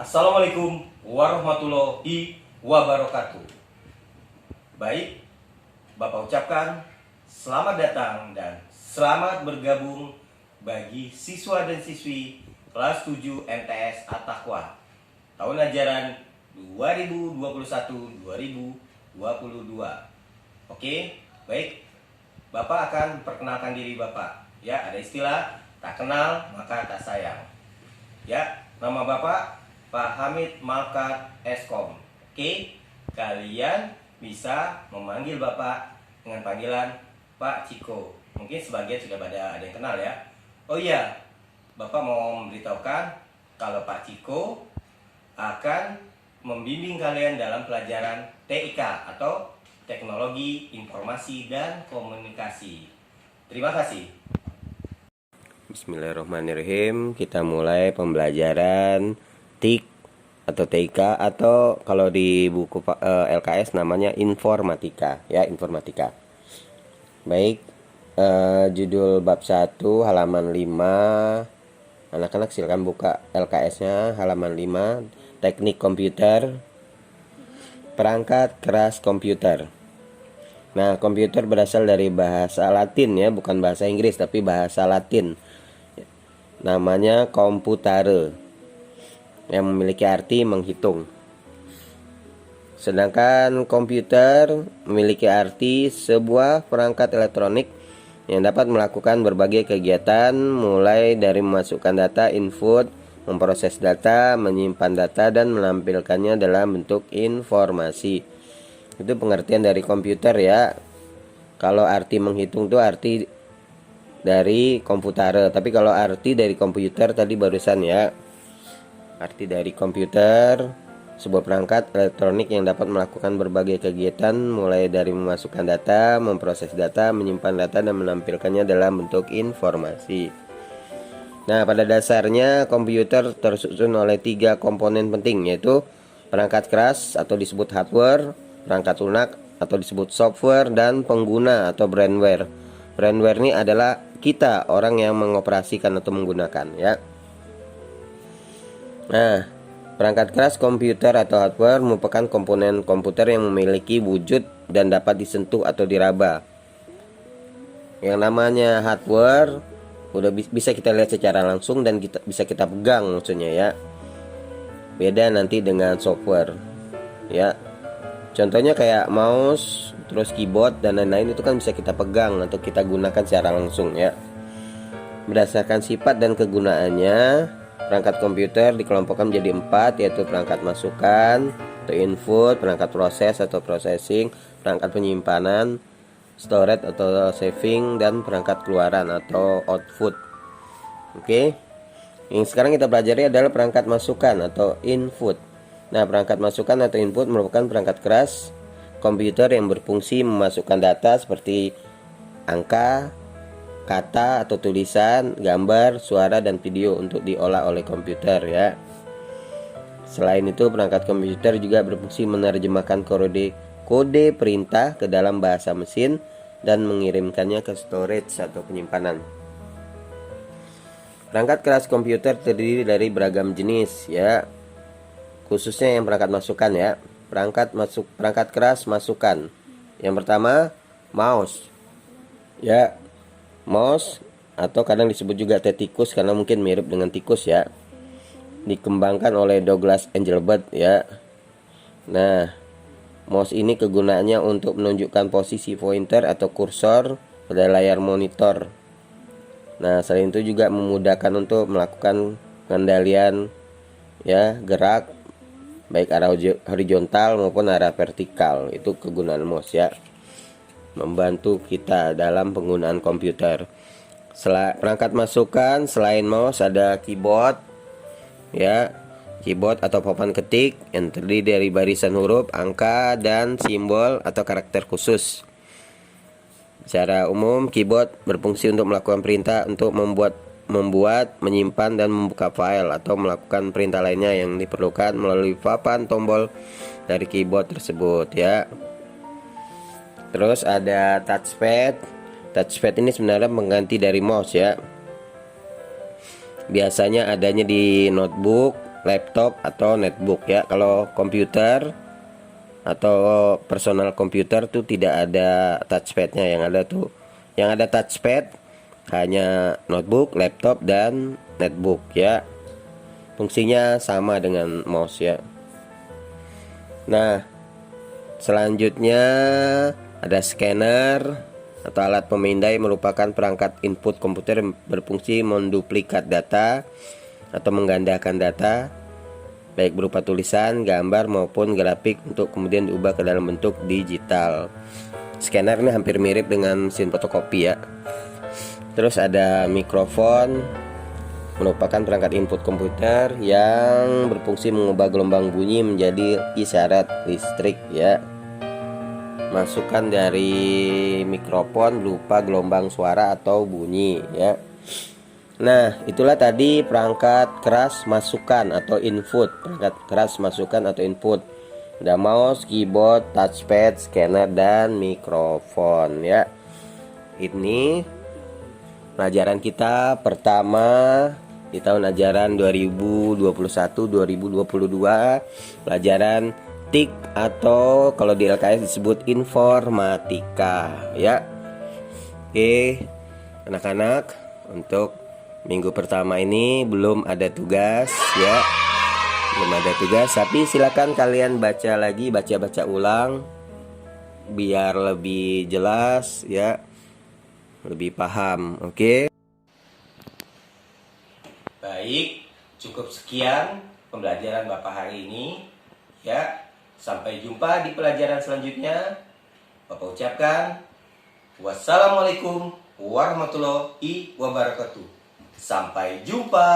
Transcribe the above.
Assalamualaikum warahmatullahi wabarakatuh. Baik, Bapak ucapkan selamat datang dan selamat bergabung bagi siswa dan siswi kelas 7 MTS At-Taqwa tahun ajaran 2021-2022. Oke, baik. Bapak akan perkenalkan diri Bapak. Ya, ada istilah tak kenal maka tak sayang. Ya, nama Bapak Pak Hamid Malkat Eskom. Oke, kalian bisa memanggil Bapak dengan panggilan Pak Ciko. Mungkin sebagian sudah ada yang kenal ya. Oh iya, Bapak mau memberitahukan kalau Pak Ciko akan membimbing kalian dalam pelajaran TIK atau Teknologi Informasi dan Komunikasi. Terima kasih. Bismillahirrahmanirrahim. Kita mulai pembelajaran TIK atau TIK atau kalau di buku LKS namanya informatika ya, informatika. Baik, judul bab 1 halaman 5. Anak-anak silakan buka LKS-nya halaman 5, teknik komputer, perangkat keras komputer. Nah, komputer berasal dari bahasa Latin ya, bukan bahasa Inggris tapi bahasa Latin. Namanya computare, yang memiliki arti menghitung. Sedangkan komputer memiliki arti sebuah perangkat elektronik yang dapat melakukan berbagai kegiatan, mulai dari memasukkan data input, memproses data, menyimpan data, dan menampilkannya dalam bentuk informasi. Itu pengertian dari komputer ya. Kalau arti menghitung itu arti dari komputer, tapi kalau arti dari komputer tadi barusan ya, arti dari komputer sebuah perangkat elektronik yang dapat melakukan berbagai kegiatan, mulai dari memasukkan data, memproses data, menyimpan data, dan menampilkannya dalam bentuk informasi. Nah, pada dasarnya komputer tersusun oleh 3 komponen penting, yaitu perangkat keras atau disebut hardware, perangkat lunak atau disebut software, dan pengguna atau brandware. Brandware ini adalah kita, orang yang mengoperasikan atau menggunakan ya. Nah, perangkat keras komputer atau hardware merupakan komponen komputer yang memiliki wujud dan dapat disentuh atau diraba. Yang namanya hardware udah bisa kita lihat secara langsung dan bisa kita pegang maksudnya ya. Beda nanti dengan software ya. Contohnya kayak mouse, terus keyboard dan lain-lain, itu kan bisa kita pegang atau kita gunakan secara langsung ya. Berdasarkan sifat dan kegunaannya, perangkat komputer dikelompokkan menjadi 4, yaitu perangkat masukan atau input, perangkat proses atau processing, perangkat penyimpanan, storage atau saving, dan perangkat keluaran atau output. Oke. Yang sekarang kita pelajari adalah perangkat masukan atau input. Nah, perangkat masukan atau input merupakan perangkat keras komputer yang berfungsi memasukkan data seperti angka, kata atau tulisan, gambar, suara, dan video untuk diolah oleh komputer ya. Selain itu, perangkat komputer juga berfungsi menerjemahkan kode perintah ke dalam bahasa mesin dan mengirimkannya ke storage atau penyimpanan. Perangkat keras komputer terdiri dari beragam jenis ya, khususnya yang perangkat masukan ya. Perangkat keras masukan. Yang pertama, mouse. Ya, mouse atau kadang disebut juga tikus karena mungkin mirip dengan tikus ya. Dikembangkan oleh Douglas Engelbart ya. Nah, mouse ini kegunaannya untuk menunjukkan posisi pointer atau kursor pada layar monitor. Nah, selain itu juga memudahkan untuk melakukan pengendalian ya, gerak baik arah horizontal maupun arah vertikal. Itu kegunaan mouse ya, membantu kita dalam penggunaan komputer. Perangkat masukan selain mouse ada keyboard ya, keyboard atau papan ketik yang terdiri dari barisan huruf, angka, dan simbol atau karakter khusus. Secara umum keyboard berfungsi untuk melakukan perintah untuk membuat, menyimpan, dan membuka file atau melakukan perintah lainnya yang diperlukan melalui papan tombol dari keyboard tersebut ya. Terus ada touchpad. Touchpad ini sebenarnya mengganti dari mouse ya. Biasanya adanya di notebook laptop atau netbook ya. Kalau komputer atau personal komputer tuh tidak ada touchpadnya, yang ada touchpad hanya notebook, laptop dan netbook ya. Fungsinya sama dengan mouse ya. Nah, selanjutnya ada scanner atau alat pemindai, merupakan perangkat input komputer yang berfungsi menduplikat data atau menggandakan data baik berupa tulisan, gambar maupun grafik untuk kemudian diubah ke dalam bentuk digital. Scanner ini hampir mirip dengan mesin fotokopi ya. Terus ada mikrofon, merupakan perangkat input komputer yang berfungsi mengubah gelombang bunyi menjadi isyarat listrik ya. Masukan dari mikrofon berupa gelombang suara atau bunyi ya. Nah, itulah tadi perangkat keras masukan atau input. Perangkat keras masukan atau input. Ada mouse, keyboard, touchpad, scanner, dan mikrofon ya. Ini pelajaran kita pertama di tahun ajaran 2021-2022, pelajaran TIK atau kalau di LKS disebut informatika ya. Oke, anak-anak, untuk minggu pertama ini belum ada tugas ya. Belum ada tugas, tapi silakan kalian baca lagi, baca ulang biar lebih jelas ya, lebih paham. Oke. Baik, cukup sekian pembelajaran Bapak hari ini ya. Sampai jumpa di pelajaran selanjutnya. Bapak ucapkan wassalamualaikum warahmatullahi wabarakatuh. Sampai jumpa.